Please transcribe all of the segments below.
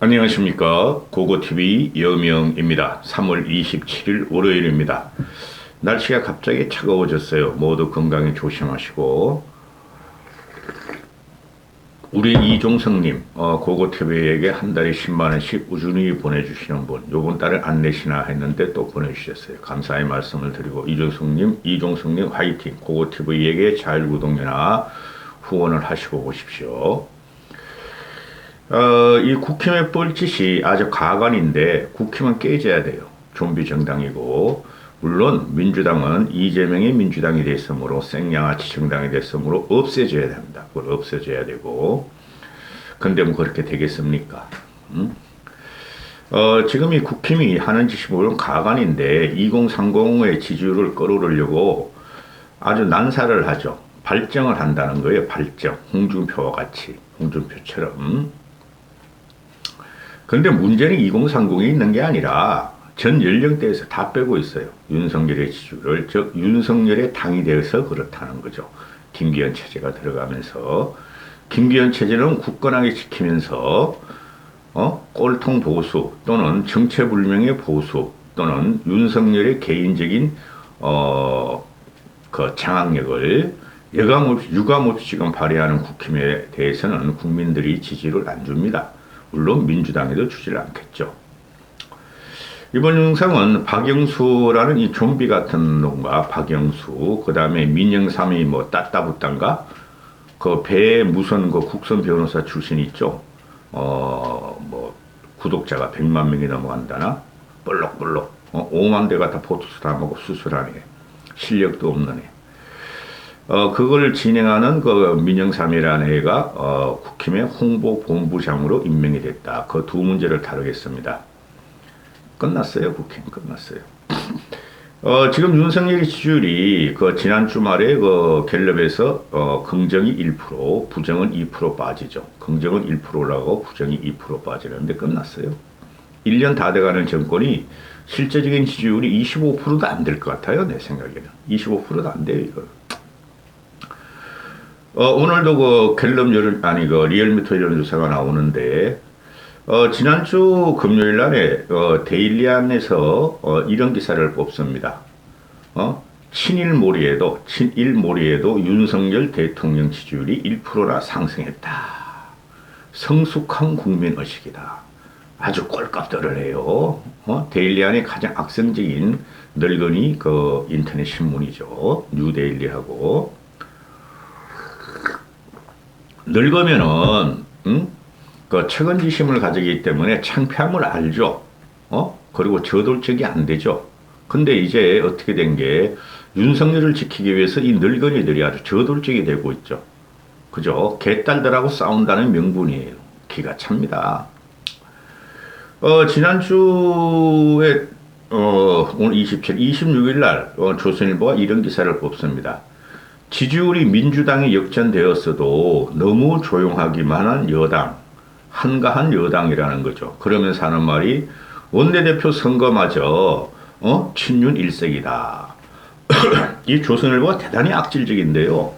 안녕하십니까. 고고TV 여명입니다. 3월 27일 월요일입니다. 날씨가 갑자기 차가워졌어요. 모두 건강에 조심하시고, 우리 이종성님, 고고TV에게 한 달에 10만원씩 우준히 보내주시는 분, 요번 달에 안 내시나 했는데 또 보내주셨어요. 감사의 말씀을 드리고, 이종성님 화이팅! 고고TV에게 자율구독료나 후원을 하시고 보십시오. 이 국힘의 뻘짓이 아주 가관인데 국힘은 깨져야 돼요. 좀비 정당이고, 물론 민주당은 이재명이 민주당이 됐으므로 생양아치 정당이 됐으므로 없애줘야 됩니다. 그걸 없애줘야 되고, 근데 뭐 그렇게 되겠습니까? 지금 이 국힘이 하는 짓이 물론 가관인데 2030의 지지율을 끌어오르려고 아주 난사를 하죠. 발정을 한다는 거예요. 발정. 홍준표와 같이. 홍준표처럼. 근데 문제는 2030이 있는 게 아니라 전 연령대에서 다 빼고 있어요. 윤석열의 지지율을. 즉 윤석열의 당이 되어서 그렇다는 거죠. 김기현 체제가 들어가면서. 김기현 체제는 굳건하게 지키면서 꼴통 보수 또는 정체불명의 보수 또는 윤석열의 개인적인 그 장악력을 유감없이 지금 발휘하는 국힘에 대해서는 국민들이 지지를 안 줍니다. 물론 민주당에도 주질 않겠죠. 이번 영상은 박영수라는 이 좀비 같은 놈과 박영수, 그 다음에 민영삼이 뭐 따따붙단가? 그 배 무선 그 국선 변호사 출신 있죠? 뭐 구독자가 100만 명이 넘어간다나? 볼록볼록. 5만 대가 다 보톡스 다 먹고 수술하네. 실력도 없는 애. 그걸 진행하는 그 민영삼이라는 애가 국힘의 홍보본부장으로 임명이 됐다. 그 두 문제를 다루겠습니다. 끝났어요. 국힘 끝났어요. 지금 윤석열의 지지율이 그 지난 주말에 그 갤럽에서 긍정이 1%, 부정은 2% 빠지죠. 긍정은 1% 올라가고 부정이 2% 빠지는데 끝났어요. 1년 다 돼가는 정권이 실제적인 지지율이 25%도 안 될 것 같아요. 내 생각에는. 25%도 안 돼요, 이거. 오늘도 그 갤럽 그 리얼미터 여론조사가 나오는데, 지난주 금요일 날에, 데일리안에서, 이런 기사를 뽑습니다. 친일몰이에도 윤석열 대통령 지지율이 1%나 상승했다. 성숙한 국민의식이다. 아주 꼴값들을 해요. 데일리안의 가장 악성적인 늙은이 그 인터넷 신문이죠. 뉴데일리하고. 늙으면은, 그 책임지심을 가지기 때문에 창피함을 알죠. 그리고 저돌적이 안 되죠. 근데 이제 어떻게 된 게, 윤석열을 지키기 위해서 이 늙은이들이 아주 저돌적이 되고 있죠. 그죠? 개딸들하고 싸운다는 명분이에요. 기가 찹니다. 지난주에, 오늘 26일 날, 조선일보가 이런 기사를 뽑습니다. 지지율이 민주당이 역전되었어도 너무 조용하기만 한 여당, 한가한 여당이라는 거죠. 그러면서 하는 말이 원내대표 선거마저 친윤 일색이다. 이 조선일보가 대단히 악질적인데요.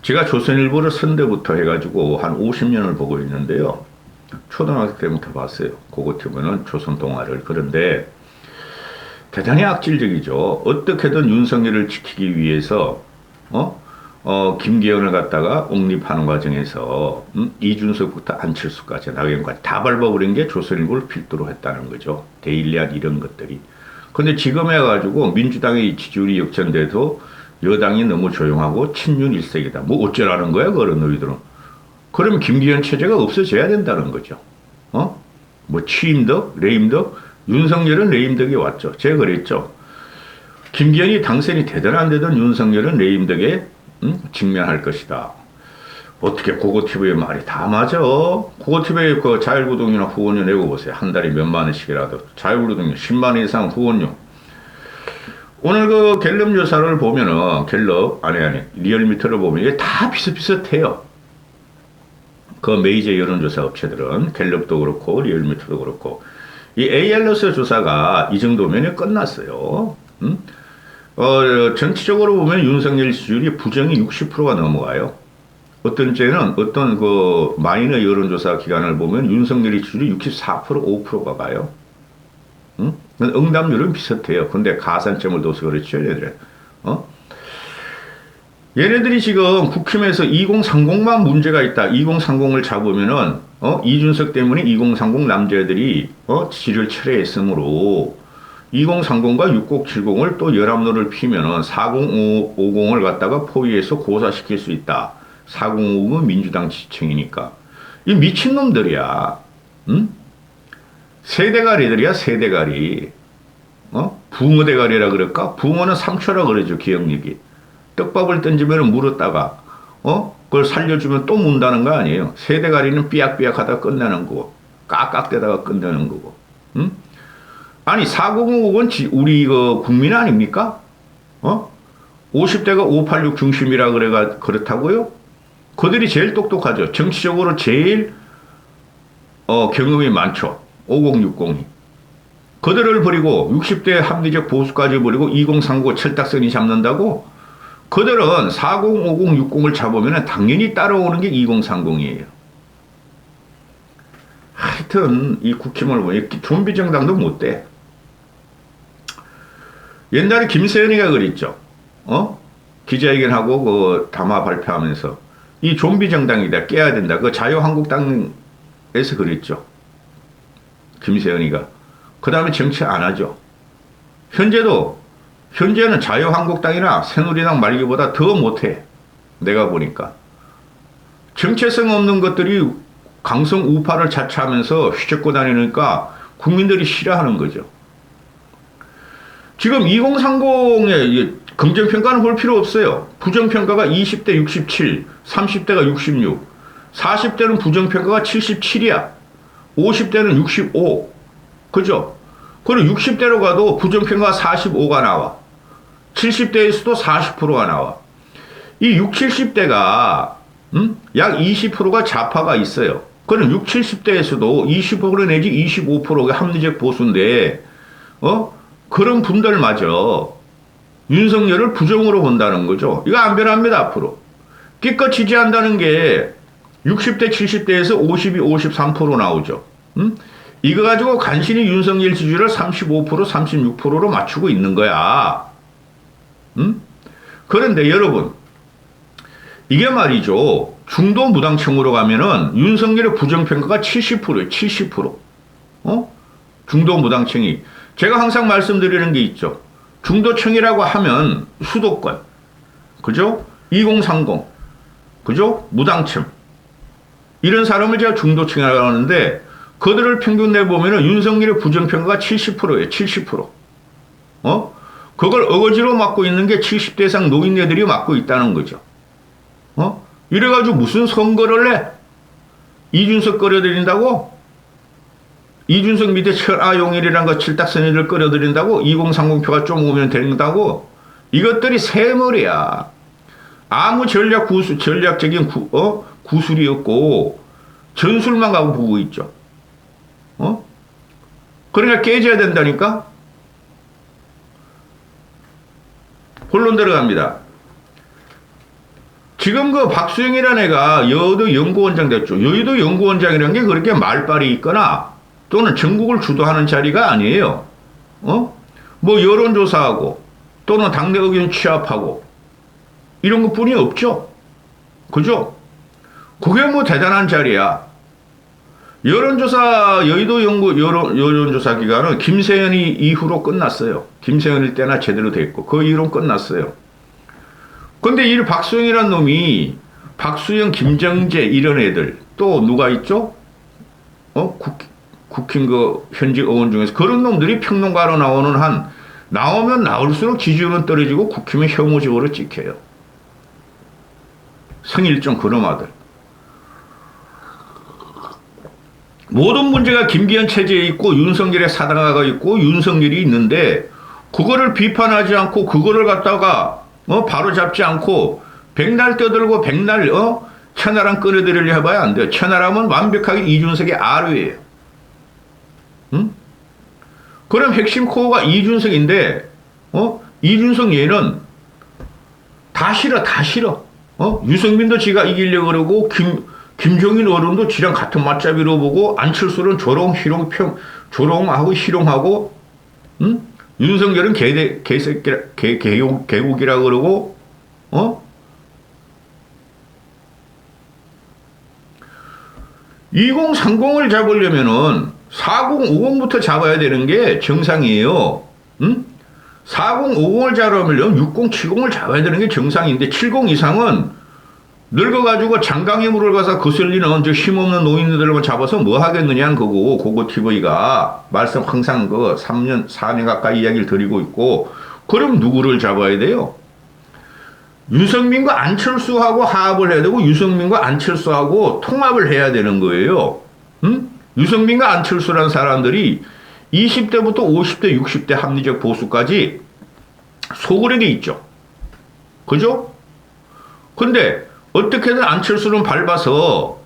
제가 조선일보를 선대부터 해가지고 한 50년을 보고 있는데요. 초등학교 때부터 봤어요. 그거 조선 동아를. 그런데 대단히 악질적이죠. 어떻게든 윤석열을 지키기 위해서, 김기현을 갖다가 옹립하는 과정에서, 이준석부터 안철수까지, 나경원까지 다 밟아버린 게 조선일보를 필두로 했다는 거죠. 데일리안 이런 것들이. 근데 지금 해가지고 민주당의 지지율이 역전돼도 여당이 너무 조용하고 친윤 일색이다. 뭐 어쩌라는 거야, 그런 너희들은. 그러면 김기현 체제가 없어져야 된다는 거죠. 뭐 취임덕, 레임덕, 윤석열은 레임덕이 왔죠. 제가 그랬죠. 김기현이 당선이 되든 안 되든 윤석열은 레임덕에 직면할 것이다. 어떻게 고고TV의 말이 다 맞아. 고고TV의 그 자율구독료나 후원료 내고 보세요. 한 달에 몇만 원씩이라도. 자율구독료 10만 원 이상 후원료. 오늘 그 갤럽 조사를 보면은 리얼미터를 보면 이게 다 비슷비슷해요. 그 메이저 여론조사 업체들은 갤럽도 그렇고 리얼미터도 그렇고. 이 ALS 조사가 이 정도면 끝났어요. 전체적으로 보면 윤석열 지지율이 부정이 60%가 넘어가요. 어떤 때는 어떤 그 마이너 여론조사 기관을 보면 윤석열이 지지율이 64% 5%가 가요. 응? 응답률은 비슷해요. 근데 가산점을 둬서 그렇죠, 얘네들. 어? 얘네들이 지금 국힘에서 2030만 문제가 있다. 2030을 잡으면은 이준석 때문에 2030 남자들이 지지를 철회했으므로 2030과 6070을 또 11노를 피면은 4050을 갖다가 포위해서 고사시킬 수 있다. 4050은 민주당 지층이니까. 이 미친놈들이야. 응? 세대가리들이야, 세대가리. 붕어 대가리라 그럴까? 붕어는 3초라 그러죠, 기억력이. 떡밥을 던지면 물었다가, 그걸 살려주면 또 문다는 거 아니에요. 세대가리는 삐약삐약 하다가 끝나는 거고, 깍깍대다가 끝나는 거고. 응? 아니, 4050은 우리 국민 아닙니까? 50대가 586 중심이라 그렇다고요? 그들이 제일 똑똑하죠. 정치적으로 제일, 경험이 많죠. 5060이. 그들을 버리고 60대 합리적 보수까지 버리고 2039 철딱선이 잡는다고? 그들은 40, 50, 60을 잡으면 당연히 따라오는 게 2030이에요. 하여튼 이 국힘을 보니 좀비 정당도 못 돼. 옛날에 김세연이가 그랬죠. 기자회견하고 그 담화 발표하면서 이 좀비 정당이다. 깨야 된다. 그 자유한국당에서 그랬죠. 김세연이가. 그 다음에 정치 안 하죠. 현재는 자유한국당이나 새누리당 말기보다 더 못해. 내가 보니까. 정체성 없는 것들이 강성 우파를 자처하면서 휘젓고 다니니까 국민들이 싫어하는 거죠. 지금 2030의 긍정평가는 볼 필요 없어요. 부정평가가 20대 67, 30대가 66, 40대는 부정평가가 77이야. 50대는 65. 그죠? 그리고 60대로 가도 부정평가가 45가 나와. 70대에서도 40%가 나와. 이 60, 70대가 약 20%가 좌파가 있어요. 그럼 60, 70대에서도 20% 내지 25%가 합리적 보수인데 그런 분들마저 윤석열을 부정으로 본다는 거죠. 이거 안 변합니다, 앞으로. 기껏 지지한다는 게 60대, 70대에서 52, 53% 나오죠. 이거 가지고 간신히 윤석열 지지율을 35%, 36%로 맞추고 있는 거야. 그런데 여러분, 이게 말이죠. 중도 무당층으로 가면은 윤석열의 부정평가가 70%예요, 70%. 중도 무당층이. 제가 항상 말씀드리는 게 있죠. 중도층이라고 하면 수도권. 그죠? 2030. 그죠? 무당층. 이런 사람을 제가 중도층이라고 하는데, 그들을 평균 내보면은 윤석열의 부정평가가 70%예요, 70%. 그걸 어거지로 맡고 있는 게 70대 이상 노인네들이 맡고 있다는 거죠. 이래가지고 무슨 선거를 내? 이준석 끌어들인다고? 이준석 밑에 천하용일이란 거 칠딱선이를 끌어들인다고? 2030표가 좀 오면 된다고? 이것들이 새머리야. 아무 전략적인 구술이 없고 전술만 가고 보고 있죠. 그러니까 깨져야 된다니까? 본론 들어갑니다. 지금 그 박수영이라는 애가 여의도 연구원장 됐죠. 여의도 연구원장이라는 게 그렇게 말빨이 있거나 또는 전국을 주도하는 자리가 아니에요. 뭐 여론조사하고 또는 당내 의견 취합하고 이런 것 뿐이 없죠. 그죠? 그게 뭐 대단한 자리야. 여론조사, 여의도 여론조사 기간은 김세연이 이후로 끝났어요. 김세연일 때나 제대로 됐고, 그 이후로 끝났어요. 근데 이 박수영이란 놈이, 박수영, 김정재, 이런 애들, 또 누가 있죠? 국힘 현직 의원 중에서 그런 놈들이 평론가로 나오는 한, 나오면 나올수록 지지율은 떨어지고 국힘의 혐오적으로 찍혀요. 성일종 그놈 아들. 모든 문제가 김기현 체제에 있고 윤석열의 사당화가 있고 윤석열이 있는데 그거를 비판하지 않고 그거를 갖다가 바로 잡지 않고 백날 떠들고 백날 천하람 끌어들이려 해봐야 안 돼요. 천하람은 완벽하게 이준석의 아류예요. 그럼 핵심 코어가 이준석인데 이준석 얘는 다 싫어. 유승민도 지가 이기려고 그러고, 김종인 어른도 지랑 같은 맞잡이로 보고, 안철수는 조롱하고 희롱하고, 응? 윤석열은 개국이라 그러고, 2030을 잡으려면은 4050부터 잡아야 되는 게 정상이에요. 응? 4050을 잡으려면 6070을 잡아야 되는 게 정상인데 70 이상은 늙어가지고 장강에 물을 가서 거슬리는 저 힘없는 노인들만 잡아서 뭐 하겠느냐는 거고, 고고 TV가 말씀 항상 3년, 4년 가까이 이야기를 드리고 있고, 그럼 누구를 잡아야 돼요? 유승민과 안철수하고 화합을 해야 되고, 유승민과 안철수하고 통합을 해야 되는 거예요. 응? 유승민과 안철수라는 사람들이 20대부터 50대, 60대 합리적 보수까지 소그룹이 있죠. 그죠? 근데 어떻게든 안철수는 밟아서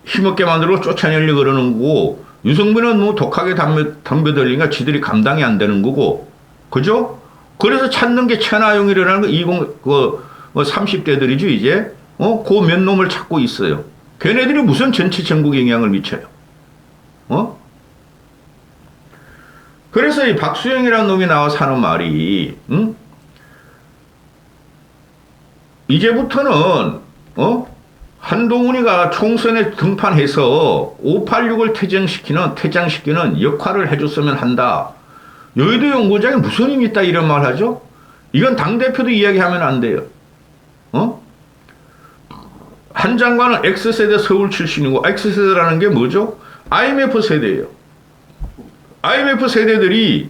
힘없게 만들고 쫓아내려고 그러는 거고, 유승민은 뭐 독하게 덤벼들리니까 지들이 감당이 안 되는 거고, 그죠? 그래서 찾는 게 천하용이라는 거 30대들이죠 이제. 그 몇 놈을 찾고 있어요. 걔네들이 무슨 전체 전국에 영향을 미쳐요. 그래서 이 박수영이라는 놈이 나와서 하는 말이, 응? 이제부터는 한동훈이가 총선에 등판해서 586을 퇴장시키는 역할을 해줬으면 한다. 여의도 연구장에 무슨 힘이 있다 이런 말 하죠? 이건 당대표도 이야기하면 안 돼요. 한 장관은 X세대 서울 출신이고, X세대라는 게 뭐죠? IMF 세대예요. IMF 세대들이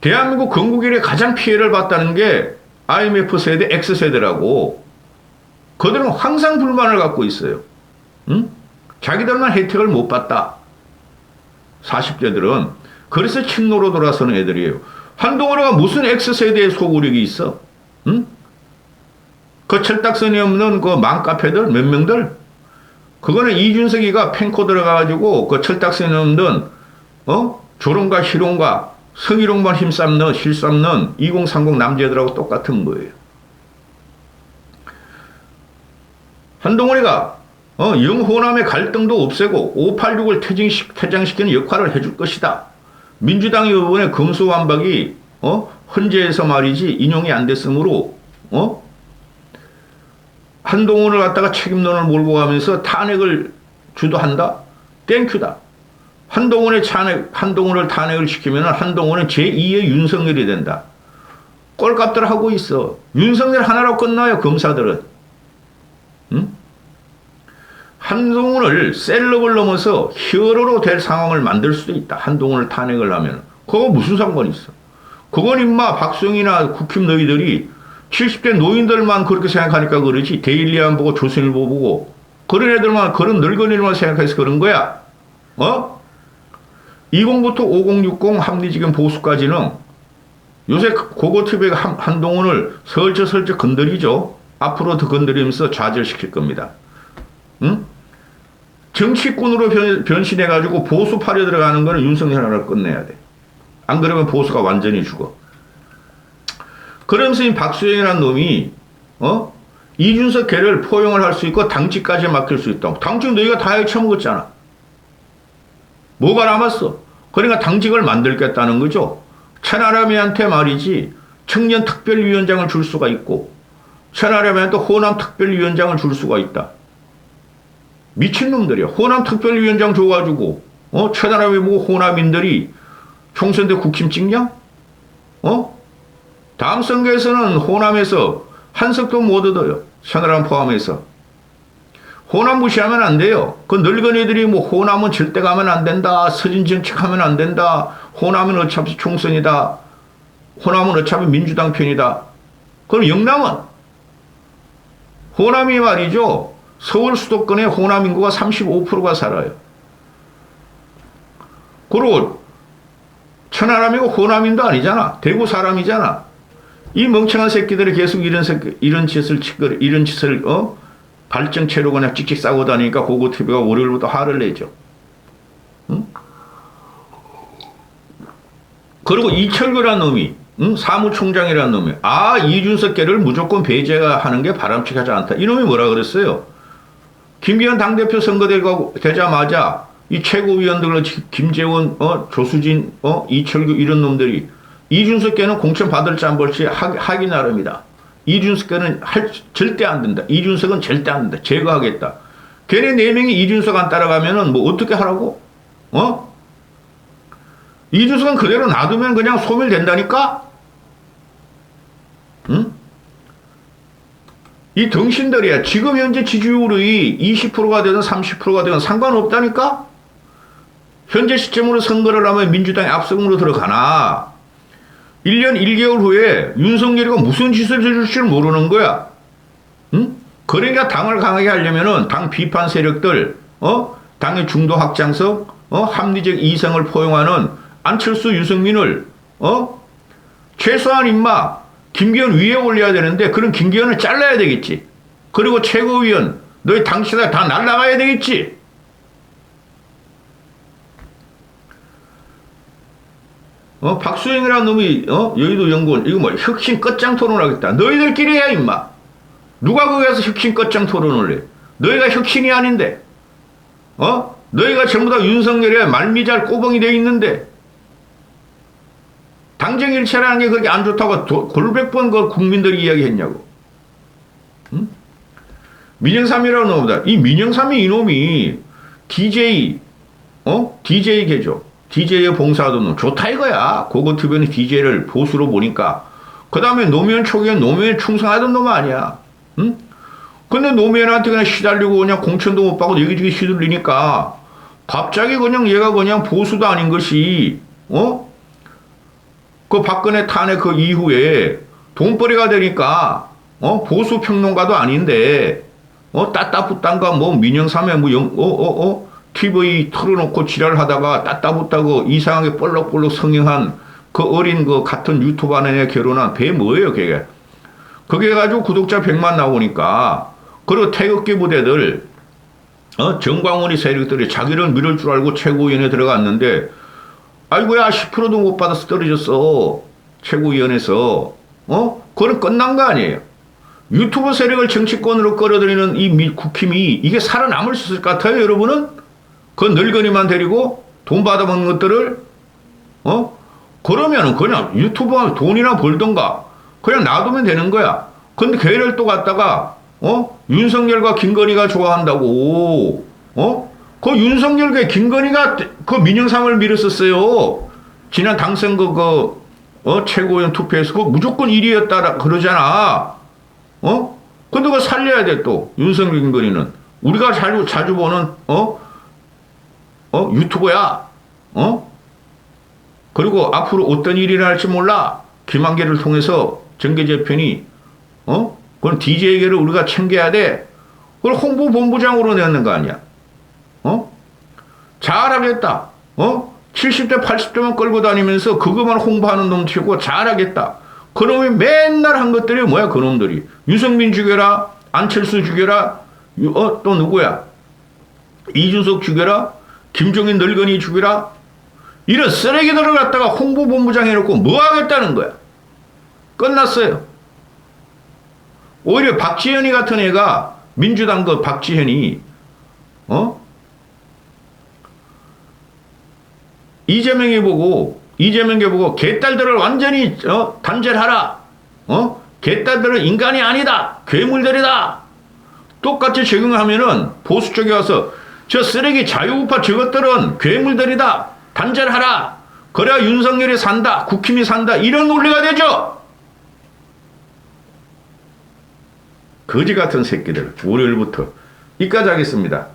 대한민국 건국일에 가장 피해를 봤다는 게 IMF 세대, X세대라고. 그들은 항상 불만을 갖고 있어요. 응? 자기들만 혜택을 못 봤다. 40대들은. 그래서 친노로 돌아서는 애들이에요. 한동훈이가 무슨 X세대의 소구력이 있어? 응? 그 철딱선이 없는 그 맘카페들 몇 명들? 그거는 이준석이가 펜코 들어가가지고 그 철딱선이 없는 조롱과 희롱과 성희롱만 실삼는 2030 남자들하고 똑같은 거예요. 한동훈이가 영호남의 갈등도 없애고 586을 퇴장시키는 역할을 해줄 것이다. 민주당이 이번에 검수완박이 헌재에서 말이지 인용이 안 됐으므로 한동훈을 갖다가 책임론을 몰고 가면서 탄핵을 주도한다. 땡큐다. 한동훈을 탄핵을 시키면 한동훈은 제2의 윤석열이 된다. 꼴값들 하고 있어. 윤석열 하나로 끝나요, 검사들은. 응? 한동훈을 셀럽을 넘어서 히어로로 될 상황을 만들 수도 있다. 한동훈을 탄핵을 하면. 그거 무슨 상관이 있어. 그건 임마 박수영이나 국힘 너희들이 70대 노인들만 그렇게 생각하니까 그러지. 데일리안 보고 조선일보 보고 그런 애들만, 그런 늙은이들만 생각해서 그런 거야. 20부터 5060 합리적인 보수까지는 요새 고고TV가 한동훈을 설쩍설쩍 건드리죠. 앞으로 더 건드리면서 좌절시킬 겁니다. 응? 정치꾼으로 변신해가지고 보수 파려 들어가는 거는 윤석열 하나를 끝내야 돼. 안 그러면 보수가 완전히 죽어. 그러면서 이 박수영이라는 놈이 이준석 걔를 포용을 할 수 있고 당직까지 맡길 수 있다고. 당직 너희가 다 해쳐먹었잖아. 뭐가 남았어? 그러니까 당직을 만들겠다는 거죠. 천하람이한테 말이지 청년특별위원장을 줄 수가 있고, 천하람이한테 호남특별위원장을 줄 수가 있다. 미친놈들이야. 호남특별위원장 줘가지고 천하람이 보고 호남인들이 총선 때 국힘 찍냐? 다음 선거에서는 호남에서 한석도 못 얻어요. 천하람 포함해서. 호남 무시하면 안 돼요. 그 늙은이들이 뭐 호남은 절대 가면 안 된다. 서진 정책하면 안 된다. 호남은 어차피 총선이다. 호남은 어차피 민주당 편이다. 그럼 영남은? 호남이 말이죠. 서울 수도권에 호남 인구가 35%가 살아요. 그리고 천하람이고 호남인도 아니잖아. 대구 사람이잖아. 이 멍청한 새끼들이 계속 이런 짓을 발정체로 그냥 찍찍 싸고 다니니까 고고TV가 월요일부터 화를 내죠. 응? 그리고 이철규라는 놈이 응? 사무총장이라는 놈이 이준석계를 무조건 배제하는 게 바람직하지 않다. 이놈이 뭐라 그랬어요? 김기현 당대표 선거되자마자 이 최고위원들 김재원, 조수진, 이철규 이런 놈들이 이준석계는 공천 받을지 안 받을지 하기 나름이다. 이준석계는 절대 안 된다. 이준석은 절대 안 된다. 제거하겠다. 걔네 4명이 이준석 안 따라가면은 뭐 어떻게 하라고? 이준석은 그대로 놔두면 그냥 소멸된다니까? 응? 이 덩신들이야. 지금 현재 지지율이 20%가 되든 30%가 되든 상관없다니까? 현재 시점으로 선거를 하면 민주당이 압승으로 들어가나? 1년 1개월 후에 윤석열이가 무슨 짓을 해줄지 모르는 거야. 응? 그러니까 당을 강하게 하려면은 당 비판 세력들, 당의 중도 확장성, 합리적 이성을 포용하는 안철수, 유승민을, 최소한 임마, 김기현 위에 올려야 되는데, 그럼 김기현을 잘라야 되겠지. 그리고 최고위원, 너희 당시다 다 날라가야 되겠지. 박수영이라는 놈이, 여의도 연구원, 이거 뭐, 혁신 끝장 토론하겠다. 너희들끼리 해, 임마. 누가 거기 가서 혁신 끝장 토론을 해? 너희가 혁신이 아닌데, 너희가 전부 다 윤석열의 말미잘 꼬봉이 돼 있는데, 당정일체라는 게 그렇게 안 좋다고 골백 번 그 국민들이 이야기했냐고. 응? 민영삼이라는 놈이다. 이 민영삼이 이놈이 DJ, DJ 개조. DJ에 봉사하던 놈. 좋다 이거야. 고거 TV는 DJ를 보수로 보니까. 그 다음에 노무현 초기에 노무현 충성하던 놈 아니야. 응? 근데 노무현한테 그냥 시달리고 그냥 공천도 못 받고 여기저기 휘둘리니까 갑자기 그냥 얘가 그냥 보수도 아닌 것이, 그 박근혜 탄핵 그 이후에 돈벌이가 되니까, 보수 평론가도 아닌데, 따따붙단가 뭐 민영삼에 뭐 TV 틀어놓고 지랄하다가 따따붙다고 이상하게 볼록볼록 성형한 그 어린 그 같은 유튜버 안에 결혼한 배 뭐예요, 걔가. 그게 가지고 구독자 100만 나오니까, 그리고 태극기 부대들, 정광훈이 세력들이 자기를 밀을 줄 알고 최고위원회에 들어갔는데, 아이고야, 10%도 못 받아서 떨어졌어. 최고위원회에서. 그건 끝난 거 아니에요. 유튜브 세력을 정치권으로 끌어들이는 이 국힘이 이게 살아남을 수 있을 것 같아요, 여러분은? 그 늙은이만 데리고 돈 받아먹는 것들을, 그러면은 그냥 유튜브가 돈이나 벌던가, 그냥 놔두면 되는 거야. 근데 걔를 또 갖다가, 윤석열과 김건희가 좋아한다고, 그 윤석열과 김건희가 그 민영삼을 밀었었어요. 지난 당선거 최고위원 투표에서 그 무조건 1위였다 그러잖아. 근데 그거 살려야 돼 또. 윤석열 김건희는. 우리가 자주 보는, 유튜버야. 그리고 앞으로 어떤 일이 일어날지 몰라. 김한계를 통해서 정계재편이, 그건 DJ계를 우리가 챙겨야 돼. 그걸 홍보본부장으로 내는 거 아니야. 잘하겠다. 70대, 80대만 끌고 다니면서 그것만 홍보하는 놈 치고 잘하겠다. 그놈이 맨날 한 것들이 뭐야, 그놈들이. 유승민 죽여라, 안철수 죽여라, 또 누구야? 이준석 죽여라, 김종인 늙은이 죽여라. 이런 쓰레기들을 갖다가 홍보본부장 해놓고 뭐 하겠다는 거야? 끝났어요. 오히려 박지현이 같은 애가, 민주당 그 박지현이, 이재명이 보고 개딸들을 완전히 단절하라. 개딸들은 인간이 아니다. 괴물들이다. 똑같이 적용하면은 보수 쪽에 와서 저 쓰레기 자유우파 저것들은 괴물들이다. 단절하라. 그래야 윤석열이 산다. 국힘이 산다. 이런 논리가 되죠. 거지 같은 새끼들. 월요일부터. 이까지 하겠습니다.